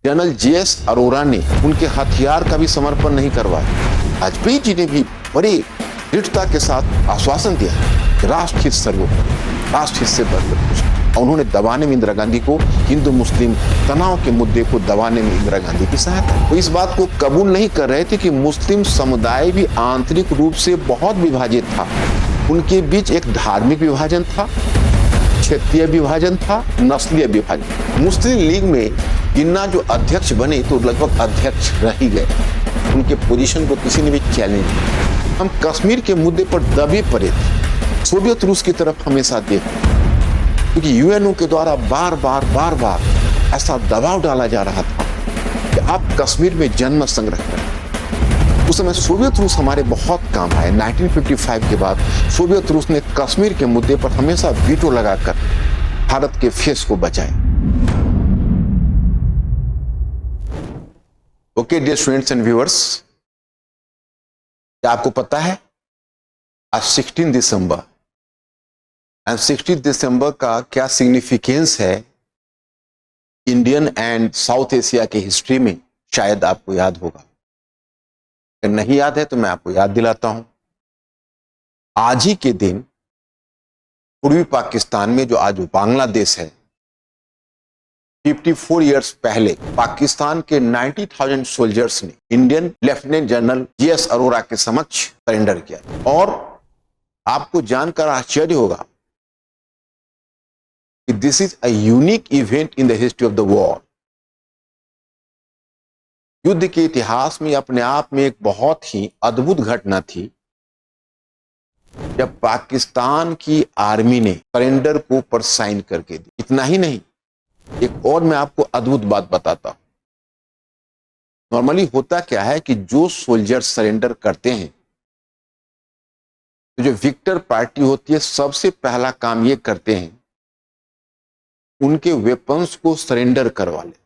General JS Arora ने उनके हथियार का भी समर्पण नहीं करवाया। वाजपेयी जी ने भी बड़ी दृढ़ता के साथ आश्वासन दिया राष्ट्र हित सर्वोपरि, राष्ट्र हित से बढ़कर कुछ। उन्होंने दबाने में इंदिरा गांधी को, हिंदू मुस्लिम तनाव के मुद्दे को दबाने में इंदिरा गांधी की सहायता। वो इस बात को कबूल नहीं कर रहे थे कि मुस्लिम समुदाय भी आंतरिक रूप से बहुत विभाजित था। उनके बीच एक धार्मिक विभाजन था, क्षेत्रीय विभाजन था, नस्लीय विभाजन। मुस्लिम लीग में जिन्ना जो अध्यक्ष बने तो लगभग अध्यक्ष रह ही गए, उनके पोजीशन को किसी ने भी चैलेंज नहीं। हम कश्मीर के मुद्दे पर दबे पड़े थे, सोवियत रूस की तरफ हमेशा देखते, क्योंकि यूएनओ के द्वारा बार बार ऐसा दबाव डाला जा रहा था कि आप कश्मीर में जन्म संग्रह करें। उस समय सोवियत रूस हमारे बहुत काम आए। 1955 के बाद सोवियत रूस ने कश्मीर के मुद्दे पर हमेशा वीटो लगाकर भारत के फेस को बचाया। Okay dear students and viewers, क्या आपको पता है आज 16 दिसंबर एंड 16 दिसंबर का क्या सिग्निफिकेंस है इंडियन एंड साउथ एशिया के हिस्ट्री में? शायद आपको याद होगा, अगर नहीं याद है तो मैं आपको याद दिलाता हूं। आज ही के दिन पूर्वी पाकिस्तान में, जो आज बांग्लादेश है, 54 इयर्स पहले पाकिस्तान के 90,000 सोल्जर्स ने Indian lieutenant general JS Arora के समक्ष सरेंडर किया। और आपको जानकर आश्चर्य होगा कि this is a unique event in the history of the war. युद्ध के इतिहास में अपने आप में एक बहुत ही अद्भुत घटना थी जब पाकिस्तान की आर्मी ने सरेंडर को पर साइन करके दी। इतना ही नहीं, एक और मैं आपको अद्भुत बात बताता हूं। नॉर्मली होता क्या है कि जो सोल्जर सरेंडर करते हैं, तो जो विक्टर पार्टी होती है, सबसे पहला काम ये करते हैं उनके वेपन्स को सरेंडर करवा लेते,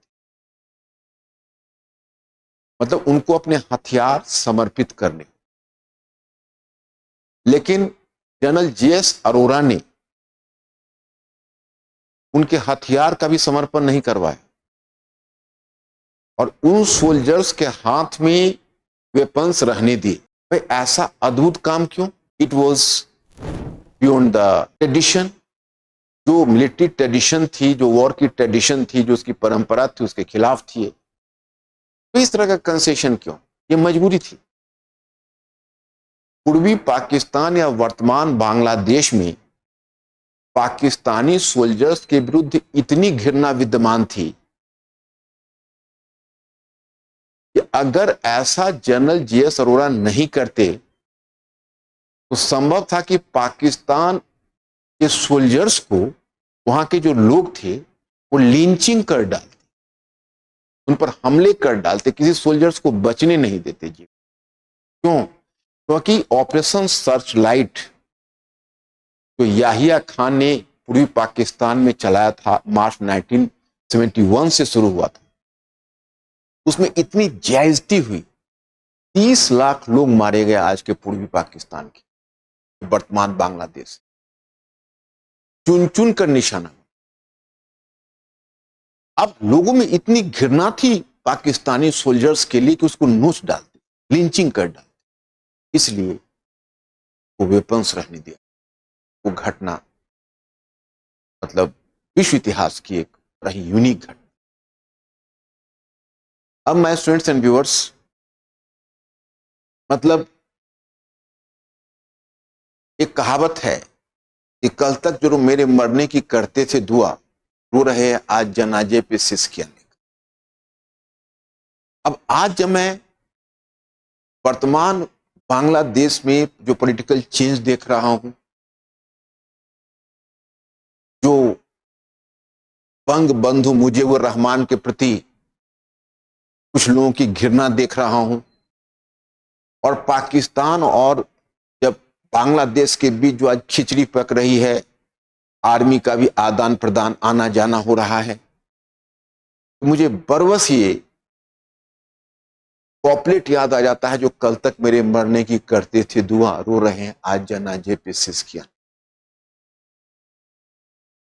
मतलब उनको अपने हथियार समर्पित करने। लेकिन जनरल जेएस अरोरा ने उनके हथियार का भी समर्पण नहीं करवाया और उन सोल्जर्स के हाथ में वेपन्स रहने दिए। भाई ऐसा अद्भुत काम क्यों? It was beyond the tradition. जो मिलिट्री ट्रेडिशन थी, जो वॉर की ट्रेडिशन थी, जो उसकी परंपरा थी, उसके खिलाफ थी। तो इस तरह का कंसेशन क्यों? ये मजबूरी थी। पूर्वी पाकिस्तान या वर्तमान बांग्लादेश में पाकिस्तानी सोल्जर्स के विरुद्ध इतनी घृणा विद्यमान थी कि अगर ऐसा जनरल जेएस अरोरा नहीं करते तो संभव था कि पाकिस्तान के सोल्जर्स को, वहां के जो लोग थे, वो लिंचिंग कर डालते, उन पर हमले कर डालते, किसी सोल्जर्स को बचने नहीं देते। जी क्यों? क्योंकि ऑपरेशन सर्च लाइट जो याहिया खान ने पूर्वी पाकिस्तान में चलाया था, मार्च 1971 से शुरू हुआ था, उसमें इतनी ज्यादती हुई, 30 लाख लोग मारे गए आज के पूर्वी पाकिस्तान के, वर्तमान बांग्लादेश, चुन चुन कर निशाना। अब लोगों में इतनी घृणा थी पाकिस्तानी सोल्जर्स के लिए कि उसको नोच डालते, लिंचिंग कर डालते। इसलिए वो वेपन्स रहने दिया। वो घटना मतलब विश्व इतिहास की एक रही यूनिक घटना। अब मैं स्टूडेंट्स एंड व्यूअर्स, मतलब एक कहावत है कि कल तक जो मेरे मरने की करते थे दुआ, रो रहे हैं आज जनाजे पे सिसकियां लेकर। अब आज जब मैं वर्तमान बांग्लादेश में जो पॉलिटिकल चेंज देख रहा हूं, जो बंग बंधु मुजीबुर रहमान के प्रति कुछ लोगों की घृणा देख रहा हूं, और पाकिस्तान और जब बांग्लादेश के बीच जो आज खिचड़ी पक रही है, आर्मी का भी आदान प्रदान आना जाना हो रहा है, तो मुझे बरवस ये पॉपलेट याद आ जाता है, जो कल तक मेरे मरने की करते थे दुआ, रो रहे हैं आज जनाजे पे सिसकियां।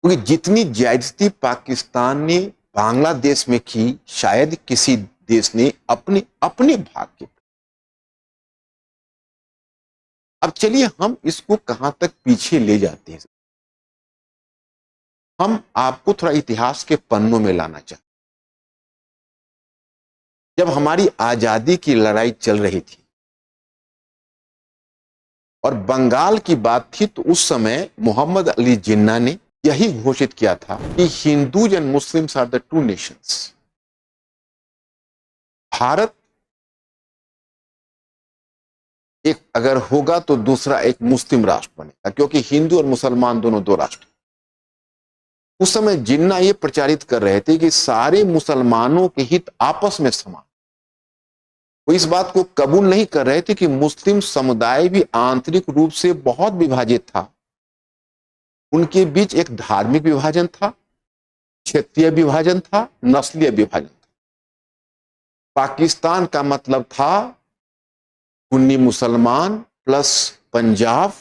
क्योंकि जितनी ज्यादती पाकिस्तान ने बांग्लादेश में की शायद किसी देश ने अपने अपने भाग के। अब चलिए हम इसको कहां तक पीछे ले जाते हैं। हम आपको थोड़ा इतिहास के पन्नों में लाना चाहते। जब हमारी आजादी की लड़ाई चल रही थी और बंगाल की बात थी, तो उस समय मोहम्मद अली जिन्ना ने यही घोषित किया था कि Hindus and Muslims are the two nations. Bharat एक अगर होगा तो दूसरा एक मुस्लिम राष्ट्र बनेगा, क्योंकि हिंदू और मुसलमान दोनों दो राष्ट्र। उस समय जिन्ना ये प्रचारित कर रहे थे कि सारे मुसलमानों के हित आपस में समान। वो इस बात को कबूल नहीं कर रहे थे कि मुस्लिम समुदाय भी आंतरिक रूप से बहुत विभाजित था। उनके बीच एक धार्मिक विभाजन था, क्षेत्रीय विभाजन था, नस्लीय विभाजन था। पाकिस्तान का मतलब था सुन्नी मुसलमान प्लस पंजाब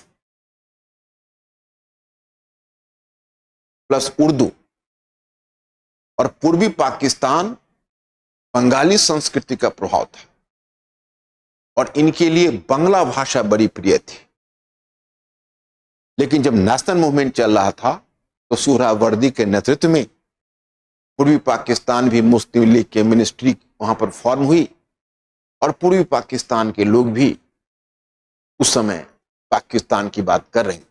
प्लस उर्दू, और पूर्वी पाकिस्तान बंगाली संस्कृति का प्रभाव था, और इनके लिए बांग्ला भाषा बड़ी प्रिय थी। लेकिन जब नेशनल मूवमेंट चल रहा था तो सुहरावर्दी के नेतृत्व में पूर्वी पाकिस्तान भी मुस्लिम लीग के मिनिस्ट्री वहां पर फॉर्म हुई, और पूर्वी पाकिस्तान के लोग भी उस समय पाकिस्तान की बात कर रहे थे।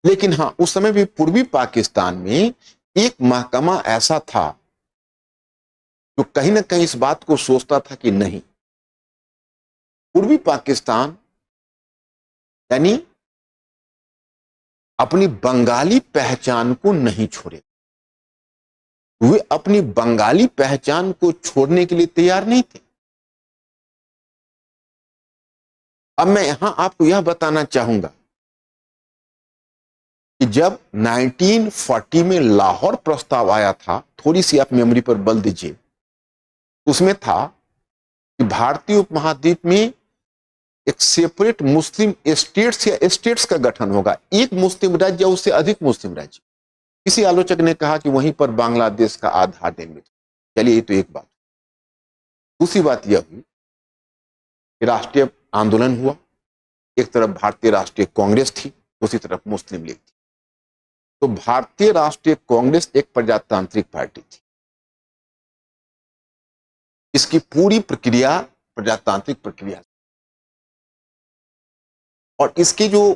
लेकिन हाँ, उस समय भी पूर्वी पाकिस्तान में एक महकमा ऐसा था जो कहीं ना कहीं इस बात को सोचता था कि नहीं, पूर्वी पाकिस्तान यानी अपनी बंगाली पहचान को नहीं छोड़े। वे अपनी बंगाली पहचान को छोड़ने के लिए तैयार नहीं थे। अब मैं यहां आपको यह बताना चाहूंगा कि जब 1940 में लाहौर प्रस्ताव आया था, थोड़ी सी आप मेमोरी पर बल दीजिए, उसमें था कि भारतीय उपमहाद्वीप में एक सेपरेट मुस्लिम स्टेट्स या स्टेट्स का गठन होगा, एक मुस्लिम राज्य या उससे अधिक मुस्लिम राज्य। किसी आलोचक ने कहा कि वहीं पर बांग्लादेश का आधार निर्मित। चलिए, ये तो एक बात। दूसरी बात यह हुई कि राष्ट्रीय आंदोलन हुआ। एक तरफ भारतीय राष्ट्रीय कांग्रेस थी, दूसरी तरफ मुस्लिम लीग थी। तो भारतीय राष्ट्रीय कांग्रेस एक प्रजातांत्रिक पार्टी थी। इसकी पूरी प्रक्रिया प्रजातांत्रिक प्रक्रिया, और इसकी जो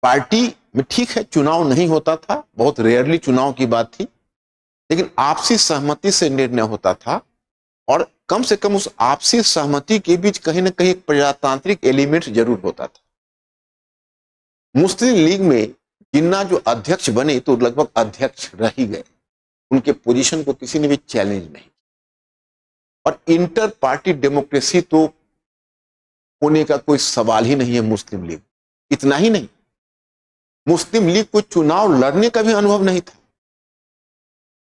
पार्टी में ठीक है चुनाव नहीं होता था, बहुत रेयरली चुनाव की बात थी, लेकिन आपसी सहमति से निर्णय होता था, और कम से कम उस आपसी सहमति के बीच कहीं ना कहीं एक प्रजातांत्रिक एलिमेंट जरूर होता था। मुस्लिम लीग में जिन्ना जो अध्यक्ष बने तो लगभग अध्यक्ष रह ही गए, उनके पोजीशन को किसी ने भी चैलेंज नहीं। और इंटर पार्टी डेमोक्रेसी तो होने का कोई सवाल ही नहीं है मुस्लिम लीग। इतना ही नहीं, मुस्लिम लीग को चुनाव लड़ने का भी अनुभव नहीं था।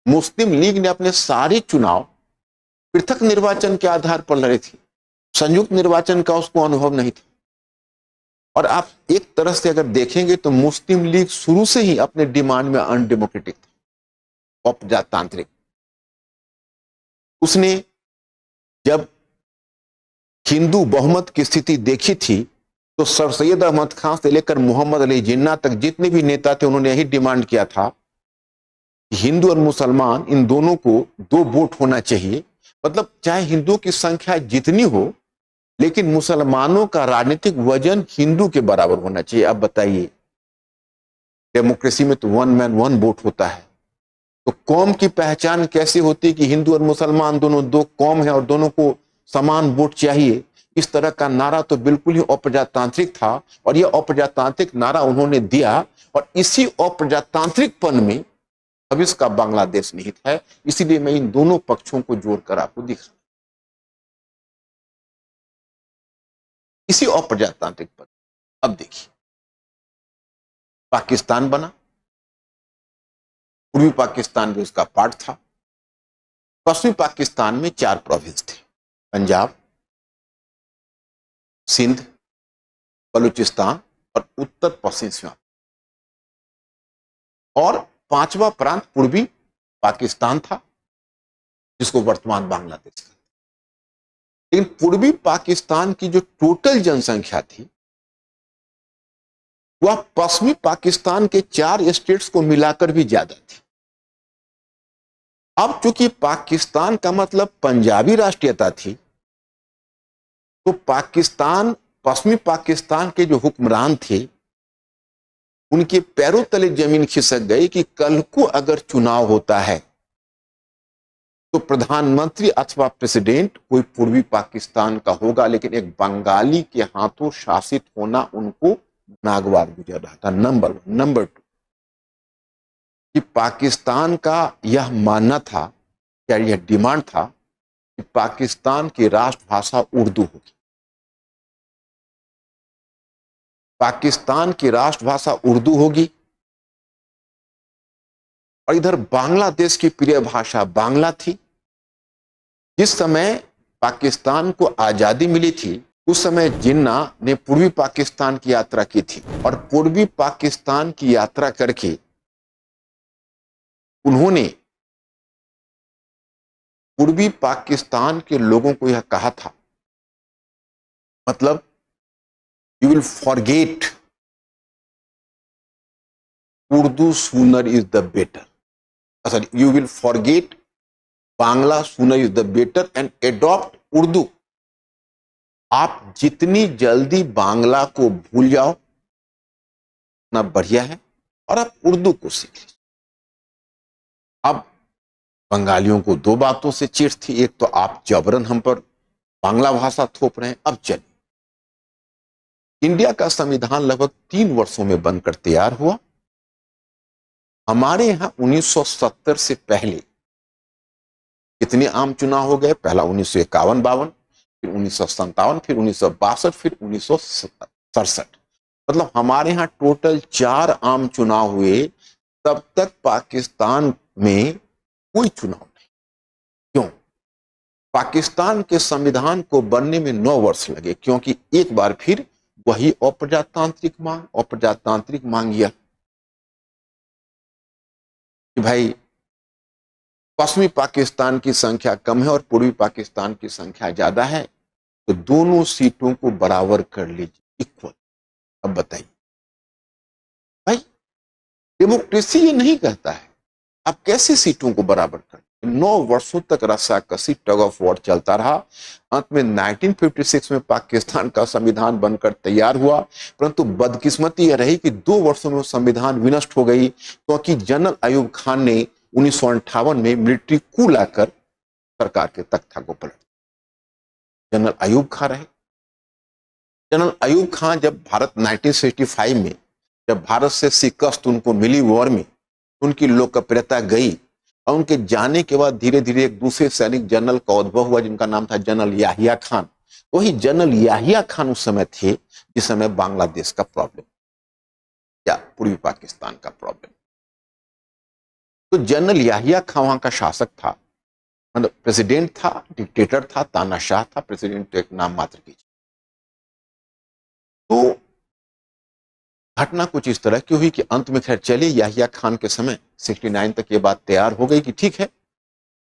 मुस्लिम लीग ने अपने सारे चुनाव पृथक निर्वाचन के आधार पर लड़े थे, संयुक्त निर्वाचन का उसको अनुभव नहीं था। और आप एक तरह से अगर देखेंगे तो मुस्लिम लीग शुरू से ही अपने डिमांड में अनडेमोक्रेटिक था, अप्रजातांत्रिक। उसने जब हिंदू बहुमत की स्थिति देखी थी तो सर सैयद अहमद खान से लेकर मोहम्मद अली जिन्ना तक जितने भी नेता थे, उन्होंने यही डिमांड किया था कि हिंदू और मुसलमान इन दोनों को दो वोट होना चाहिए। मतलब चाहे हिंदुओं की संख्या जितनी हो, लेकिन मुसलमानों का राजनीतिक वजन हिंदू के बराबर होना चाहिए। अब बताइए, डेमोक्रेसी में तो वन मैन वन वोट होता है, तो कौम की पहचान कैसे होती है कि हिंदू और मुसलमान दोनों दो कौम है और दोनों को समान वोट चाहिए? इस तरह का नारा तो बिल्कुल ही अप्रजातांत्रिक था, और यह अप्रजातांत्रिक नारा उन्होंने दिया, और इसी अप्रजातांत्रिकपन में अब इसका बांग्लादेश निहित है। इसीलिए मैं इन दोनों पक्षों को जोड़कर आपको दिखा, इसी अप्रजातांत्रिक पद। अब देखिए, पाकिस्तान बना, पूर्वी पाकिस्तान भी उसका पार्ट था। पश्चिमी पाकिस्तान में 4 प्रोविंस थे, पंजाब, सिंध, बलूचिस्तान और उत्तर पश्चिम सीमा, और 5वां प्रांत पूर्वी पाकिस्तान था, जिसको वर्तमान बांग्लादेश कहते हैं। लेकिन पूर्वी पाकिस्तान की जो टोटल जनसंख्या थी वह पश्चिमी पाकिस्तान के 4 स्टेट्स को मिलाकर भी ज्यादा थी। अब चूंकि पाकिस्तान का मतलब पंजाबी राष्ट्रीयता थी, तो पाकिस्तान, पश्चिमी पाकिस्तान के जो हुक्मरान थे उनके पैरों तले जमीन खिसक गई कि कल को अगर चुनाव होता है तो प्रधानमंत्री अथवा प्रेसिडेंट कोई पूर्वी पाकिस्तान का होगा, लेकिन एक बंगाली के हाथों शासित होना उनको नागवार गुजर रहा था। नंबर 1। नंबर 2 कि पाकिस्तान का यह मानना था, या यह डिमांड था कि पाकिस्तान की राष्ट्रभाषा उर्दू होगी। पाकिस्तान की राष्ट्रभाषा उर्दू होगी और इधर बांग्लादेश की प्रिय भाषा बांग्ला थी। जिस समय पाकिस्तान को आजादी मिली थी उस समय जिन्ना ने पूर्वी पाकिस्तान की यात्रा की थी, और पूर्वी पाकिस्तान की यात्रा करके उन्होंने पूर्वी पाकिस्तान के लोगों को यह कहा था, मतलब you will forget Urdu sooner is the better, sorry, you will forget Bangla sooner is the better and adopt Urdu. आप जितनी जल्दी बांग्ला को भूल जाओ उतना बढ़िया है, और आप उर्दू को सीख लीजिए। अब बंगालियों को 2 बातों से चिढ़ थी, एक तो आप जबरन हम पर बांग्ला भाषा थोप रहे हैं। अब चलिए, इंडिया का संविधान लगभग 3 वर्षों में बनकर तैयार हुआ। हमारे यहां 1970 से पहले कितने आम चुनाव हो गए? पहला 1951-52, फिर 1957, फिर 1962, फिर 1967। मतलब हमारे यहां टोटल 4 आम चुनाव हुए। तब तक पाकिस्तान में कोई चुनाव नहीं। क्यों? पाकिस्तान के संविधान को बनने में 9 वर्ष लगे, क्योंकि एक बार फिर वही अप्रजातांत्रिक मांग यह कि भाई पश्चिमी पाकिस्तान की संख्या कम है और पूर्वी पाकिस्तान की संख्या ज्यादा है, तो दोनों सीटों को बराबर कर लीजिए, इक्वल। अब बताइए भाई, डेमोक्रेसी ये नहीं कहता है आप कैसे सीटों को बराबर कर। 9 वर्षों तक रस्साकसी, टग ऑफ वॉर चलता रहा। अंत में 1956 में पाकिस्तान का संविधान बनकर तैयार हुआ, परंतु बदकिस्मती यह रही कि 2 वर्षों में वो संविधान विनष्ट हो गई, क्योंकि जनरल अयूब खान ने 1958 में मिलिट्री कू लाकर सरकार के तख्ता को पलट। जनरल अयूब खान रहे। जनरल अयूब खान जब भारत 1965 में जब भारत से शिकस्त उनको मिली वॉर में, उनकी लोकप्रियता गई, और उनके जाने के बाद धीरे धीरे एक दूसरे सैनिक जनरल का उद्भव हुआ जिनका नाम था जनरल याहिया खान। वही जनरल याहिया खान उस समय थे जिस समय बांग्लादेश का प्रॉब्लम या पूर्वी पाकिस्तान का प्रॉब्लम। तो जनरल याहिया खान वहां का शासक था, मतलब प्रेसिडेंट था, डिक्टेटर था, तानाशाह था। प्रेसिडेंट तो एक नाम मात्र की। तो घटना कुछ इस तरह की हुई कि अंत में खैर चले, याहिया खान के समय 69 तक ये बात तैयार हो गई कि ठीक है,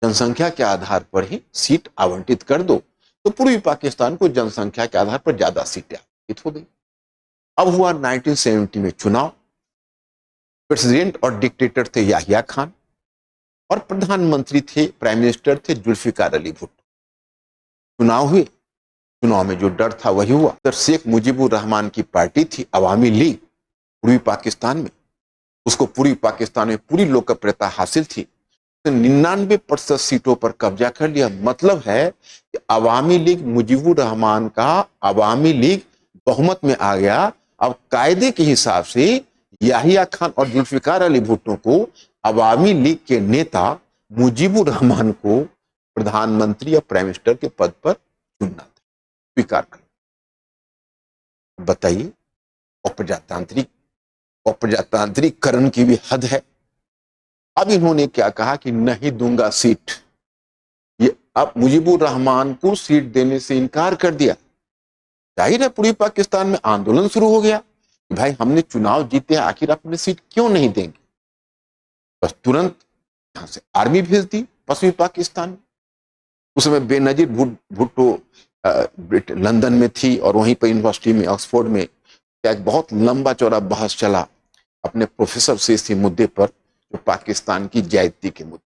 जनसंख्या के आधार पर ही सीट आवंटित कर दो। तो पूर्वी पाकिस्तान को जनसंख्या के आधार पर ज्यादा सीटें आवंटित हो गई। अब हुआ 1970 में चुनाव। प्रेसिडेंट और डिक्टेटर थे याहिया खान, और प्रधानमंत्री थे, प्राइम मिनिस्टर थे जुल्फिकार अली भुट्टो। चुनाव हुए। चुनाव में जो डर था वही हुआ। तो शेख मुजीबुर रहमान की पार्टी थी अवामी लीग पूर्वी पाकिस्तान में, उसको पूर्वी पाकिस्तान में पूरी लोकप्रियता हासिल थी। तो 99% सीटों पर कब्जा कर लिया। मतलब है कि अवामी लीग, मुजीबुर रहमान का अवामी लीग बहुमत में आ गया। अब कायदे के हिसाब से याहिया खान और जुल्फिकार अली भुट्टो को अवामी लीग के नेता मुजीबुर रहमान को प्रधानमंत्री या प्राइम मिनिस्टर के पद पर चुनना था, स्वीकार कर। बताइए, अप्रजातांत्रिककरण की भी हद है। अब इन्होंने क्या कहा कि नहीं दूंगा सीट। ये अब मुजीबुर रहमान को सीट देने से इनकार कर दिया। जाहिर है पूर्वी पाकिस्तान में आंदोलन शुरू हो गया कि भाई हमने चुनाव जीते, आखिर अपने सीट क्यों नहीं देंगे। बस तुरंत यहाँ से आर्मी भेज दी पश्चिमी पाकिस्तान में। उस समय बेनजीर भुट्टो लंदन में थी और वहीं पर यूनिवर्सिटी में ऑक्सफोर्ड में एक बहुत लंबा चौड़ा बहस चला अपने प्रोफेसर से इसी मुद्दे पर, जो पाकिस्तान की ज्यादती के मुद्दे।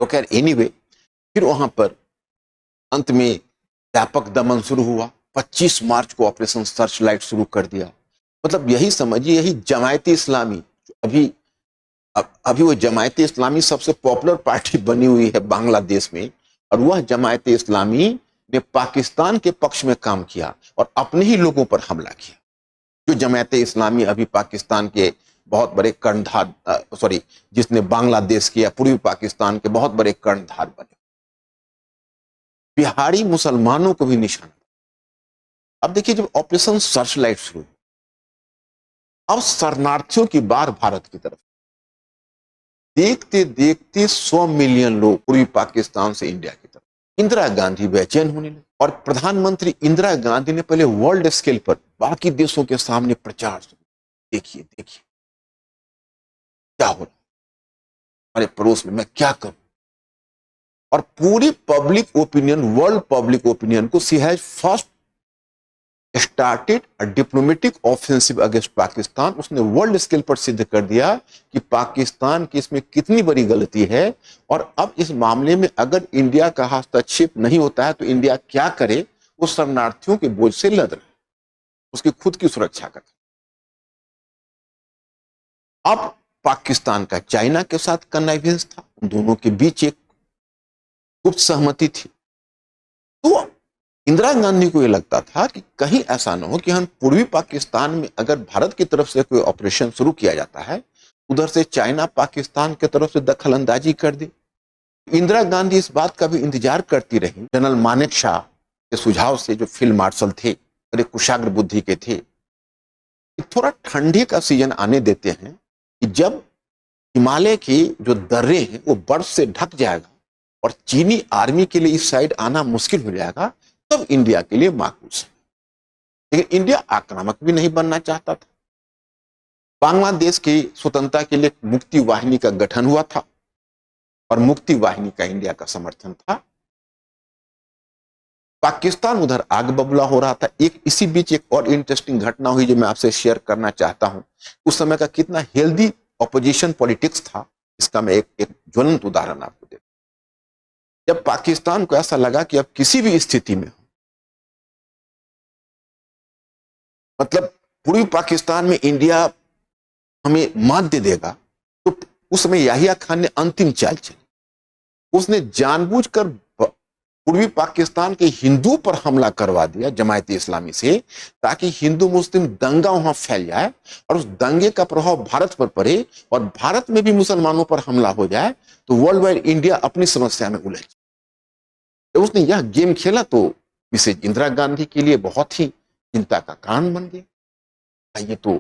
तो खैर एनीवे, फिर वहां पर अंत में व्यापक दमन शुरू हुआ। 25 मार्च को ऑपरेशन सर्च लाइट शुरू कर दिया। मतलब यही समझिए, यही जमायती इस्लामी, अभी वो जमायती इस्लामी सबसे पॉपुलर पार्टी बनी हुई है बांग्लादेश में, और वह जमायती इस्लामी ने पाकिस्तान के पक्ष में काम किया और अपने ही लोगों पर हमला किया। जो जमायते इस्लामी अभी पाकिस्तान के बहुत बड़े कर्णधार, जिसने बांग्लादेश के या पूर्वी पाकिस्तान के बहुत बड़े कर्णधार बने, बिहारी मुसलमानों को भी निशाना। अब देखिए, जब ऑपरेशन सर्च लाइट शुरू, अब शरणार्थियों की बार भारत की तरफ, देखते देखते 100 मिलियन लोग पूर्वी पाकिस्तान से इंडिया की तरफ। इंदिरा गांधी बेचैन होने लगी और प्रधानमंत्री इंदिरा गांधी ने पहले वर्ल्ड स्केल पर बाकी देशों के सामने प्रचार शुरू, देखिए देखिए क्या हो रहा है हमारे पड़ोस में, मैं क्या करूं। और पूरी public opinion, world public opinion को, she has first started a diplomatic offensive against Pakistan. उसने वर्ल्ड स्केल पर सिद्ध कर दिया कि पाकिस्तान की इसमें कितनी बड़ी गलती है, और अब इस मामले में अगर इंडिया का हस्तक्षेप नहीं होता है तो इंडिया क्या करे। वो शरणार्थियों के बोझ से लड़ रहे, उसकी खुद की सुरक्षा कर। अब पाकिस्तान का चाइना के साथ कन्नाइवेंस था, उन दोनों के बीच एक गुप्त सहमति थी। तो इंदिरा गांधी को यह लगता था कि कहीं ऐसा न हो कि हम पूर्वी पाकिस्तान में अगर भारत की तरफ से कोई ऑपरेशन शुरू किया जाता है, उधर से चाइना पाकिस्तान की तरफ से दखल अंदाजी कर दे। इंदिरा गांधी इस बात का भी इंतजार करती रही जनरल मानेकशॉ के सुझाव से, जो फील्ड मार्शल थे और एक कुशाग्र बुद्धि के थे, थोड़ा ठंडी का सीजन आने देते हैं कि जब हिमालय की जो दर्रे हैं वो बर्फ से ढक जाएगा और चीनी आर्मी के लिए इस साइड आना मुश्किल हो जाएगा, तब इंडिया के लिए माकूस है। लेकिन इंडिया आक्रामक भी नहीं बनना चाहता था। बांग्लादेश की स्वतंत्रता के लिए मुक्ति वाहिनी का गठन हुआ था और मुक्ति वाहिनी का इंडिया का समर्थन था। पाकिस्तान उधर आग बबूला हो रहा था। इसी बीच एक और इंटरेस्टिंग घटना हुई जो मैं आपसे शेयर करना चाहता हूं। उस समय का कितना हेल्दी ऑपोजिशन पॉलिटिक्स था, इसका मैं एक ज्वलंत उदाहरण आपको देता हूं। जब पाकिस्तान को ऐसा लगा कि अब किसी भी स्थिति में, मतलब पूर्वी पाकिस्तान में इंडिया हमें मात दे देगा, तो उस समय याहिया खान ने अंतिम चाल चली। उसने जानबूझकर पूर्वी पाकिस्तान के हिंदुओं पर हमला करवा दिया जमायती इस्लामी से, ताकि हिंदू मुस्लिम दंगा वहां फैल जाए और उस दंगे का प्रभाव भारत पर पड़े और भारत में भी मुसलमानों पर हमला हो जाए, तो वर्ल्ड वाइड इंडिया अपनी समस्या में उलझ। जब उसने यह गेम खेला तो मिसेज इंदिरा गांधी के लिए बहुत ही चिंता का कारण बन गया। ये तो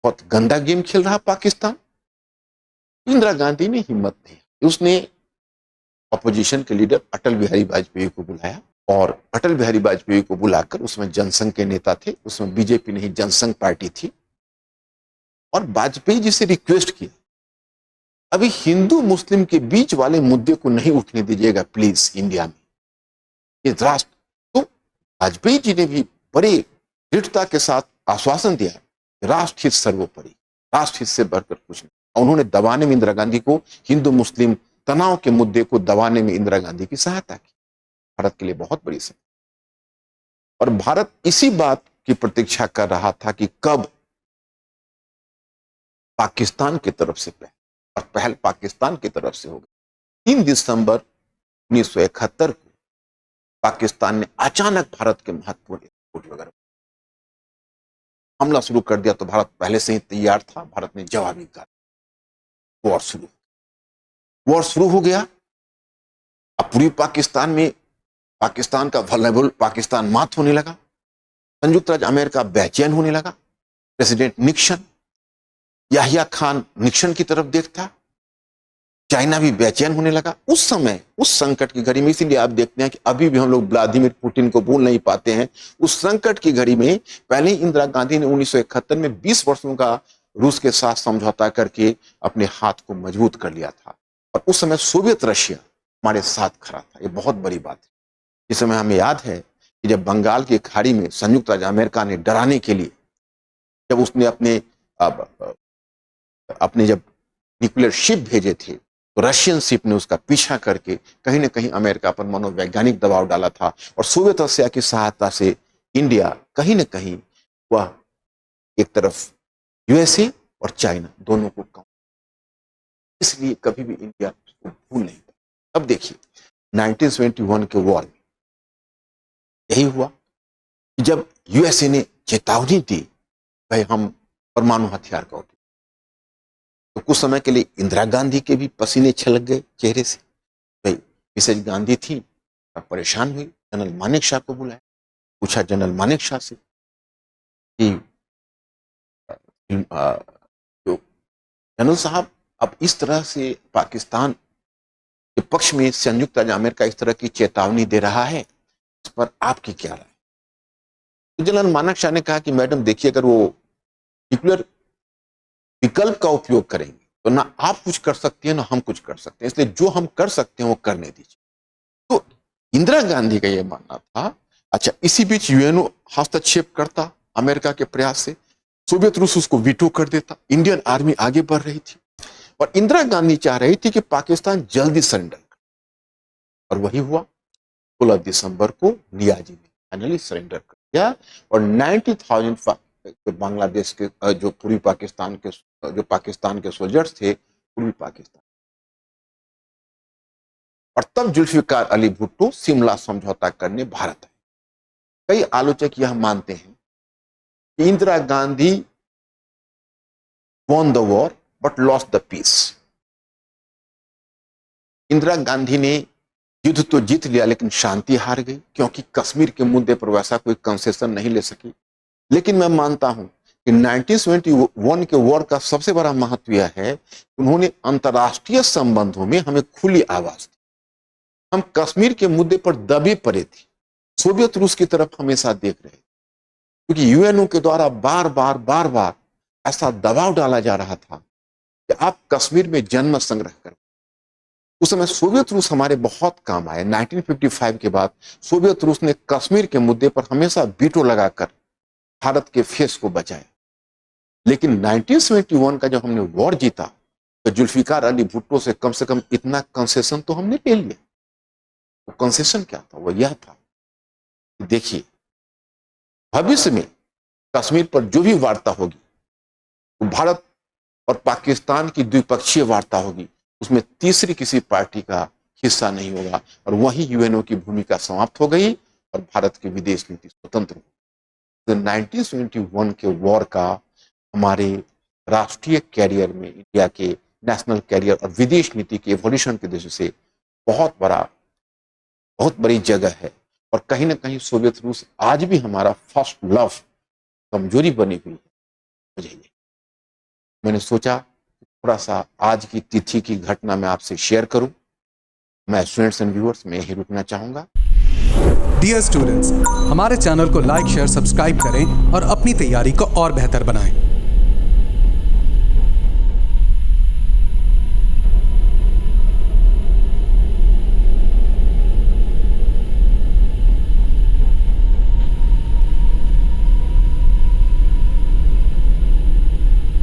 बहुत गंदा गेम खेल रहा पाकिस्तान। इंदिरा गांधी ने हिम्मत नहीं, उसने अपोजिशन के लीडर अटल बिहारी वाजपेयी को बुलाया और अटल बिहारी वाजपेयी को बुलाकर, उसमें जनसंघ के नेता थे, उसमें बीजेपी नहीं जनसंघ पार्टी थी, और वाजपेयी जी से रिक्वेस्ट किया, अभी हिंदू मुस्लिम के बीच वाले मुद्दे को नहीं उठने दीजिएगा प्लीज इंडिया में, ये राष्ट्र। तो वाजपेयी जी ने भी बड़े दृढ़ता के साथ आश्वासन दिया, राष्ट्र हित सर्वोपरि, राष्ट्र हित से बढ़कर कुछ नहीं। उन्होंने दबाने में इंदिरा गांधी को, हिंदू मुस्लिम तनाव के मुद्दे को दबाने में इंदिरा गांधी की सहायता की। भारत के लिए बहुत बड़ी समस्या, और भारत इसी बात की प्रतीक्षा कर रहा था कि कब पाकिस्तान की तरफ से पहल पाकिस्तान की तरफ से होगी। 3 दिसंबर 1971 को पाकिस्तान ने अचानक भारत के महत्वपूर्ण एयरपोर्ट वगैरह हमला शुरू कर दिया। तो भारत पहले से ही तैयार था, भारत ने जवाबी कार्रवाई, वॉर शुरू हो गया। अब पूर्वी पाकिस्तान में पाकिस्तान का वल्नरेबल पाकिस्तान मात होने लगा। संयुक्त राज्य अमेरिका बेचैन होने लगा। President Nixon, Yahya Khan Nixon की तरफ देखता, चाइना भी बेचैन होने लगा। उस समय उस संकट की घड़ी में, इसीलिए आप देखते हैं कि अभी भी हम लोग व्लादिमीर पुतिन को भूल नहीं पाते हैं। उस संकट की घड़ी में पहले ही इंदिरा गांधी ने 1971 में 20 वर्षों का रूस के साथ समझौता करके अपने हाथ को मजबूत कर लिया था। और उस समय सोवियत रशिया हमारे साथ खड़ा था। ये बहुत बड़ी बात है। इस समय हमें याद है कि जब बंगाल की खाड़ी में संयुक्त राज्य अमेरिका ने डराने के लिए जब उसने अपने जब न्यूक्लियर शिप भेजे थे, तो रशियन शिप ने उसका पीछा करके कहीं ना कहीं अमेरिका पर मनोवैज्ञानिक दबाव डाला था, और सोवियत रशिया की सहायता से इंडिया कहीं ना कहीं वह एक तरफ यूएसए और चाइना दोनों को कम, इसलिए कभी भी इंडिया को भूल नहीं पाया। अब देखिए 1971 के वॉर में यही हुआ कि जब यूएसए ने चेतावनी दी भाई हम परमाणु हथियार का उपयोग, तो कुछ समय के लिए इंदिरा गांधी के भी पसीने छलक गए चेहरे से। भाई मिसेज गांधी थी, परेशान हुई, जनरल मानेकशॉ को बुलाया, पूछा जनरल मानेकशॉ से कि जो जनरल साहब अब इस तरह से पाकिस्तान के पक्ष में संयुक्त राज्य अमेरिका इस तरह की चेतावनी दे रहा है, इस पर आपकी क्या राय? तो जनरल मानेकशॉ ने कहा कि मैडम देखिए, अगर वो न्यूक्लियर विकल्प का उपयोग करेंगे तो ना आप कुछ कर सकती हैं ना हम कुछ कर सकते हैं, इसलिए जो हम कर सकते हैं वो करने दीजिए। तो इंदिरा गांधी का यह मानना था। अच्छा, इसी बीच यूएनओ हस्तक्षेप करता अमेरिका के प्रयास से, सोवियत रूस उसको वीटो कर देता, इंडियन आर्मी आगे बढ़ रही थी और इंदिरा गांधी चाह रही थी कि पाकिस्तान जल्दी सरेंडर करे, और वही हुआ। 16 दिसंबर को नियाजी ने फाइनली सरेंडर कर दिया और 90,000 बांग्लादेश के जो पूर्वी पाकिस्तान के सोल्जर्स थे पूर्वी पाकिस्तान, और तब जुल्फिकार अली भुट्टो शिमला समझौता करने भारत आए। कई आलोचक यह मानते हैं कि Indira Gandhi won the war but lost the peace। Indira Gandhi ने युद्ध तो जीत लिया लेकिन शांति हार गई, क्योंकि कश्मीर के मुद्दे पर वैसा कोई कंसेशन नहीं ले सकी। लेकिन मैं मानता हूं कि 1971 के वॉर का सबसे बड़ा महत्व यह है कि उन्होंने अंतर्राष्ट्रीय संबंधों में हमें खुली आवाज दी। हम कश्मीर के मुद्दे पर दबे पड़े थे, सोवियत रूस की तरफ हमेशा देख रहे थे, क्योंकि यूएनओ के द्वारा बार बार ऐसा दबाव डाला जा रहा था कि आप कश्मीर में जन्म संग्रह कर। उस समय सोवियत रूस हमारे बहुत काम आए। 1955 के बाद सोवियत रूस ने कश्मीर के मुद्दे पर हमेशा वीटो लगाकर भारत के फेस को बचाया। लेकिन 1971 का जब हमने वॉर जीता तो जुल्फिकार अली भुट्टो से कम इतना कंसेशन तो हमने ले लिया। वो कंसेशन क्या था? वो यह था, देखिए भविष्य में कश्मीर पर जो भी वार्ता होगी तो भारत और पाकिस्तान की द्विपक्षीय वार्ता होगी, उसमें तीसरी किसी पार्टी का हिस्सा नहीं होगा, और वही यूएनओ की भूमिका समाप्त हो गई और भारत की विदेश नीति स्वतंत्र हो। तो 1971 के वॉर का हमारे राष्ट्रीय कैरियर में, इंडिया के नेशनल कैरियर और विदेश नीति के एवोल्यूशन की दृष्टि से बहुत बड़ी जगह है। और कहीं ना कहीं सोवियत रूस आज भी हमारा फर्स्ट लव कमजोरी बनी हुई है। मुझे मैंने सोचा थोड़ा सा आज की तिथि की घटना मैं आपसे शेयर करूं। मैं स्टूडेंट्स एंड व्यूअर्स में यही रुकना चाहूंगा। डियर स्टूडेंट्स, हमारे चैनल को लाइक, शेयर, सब्सक्राइब करें और अपनी तैयारी को और बेहतर बनाएं।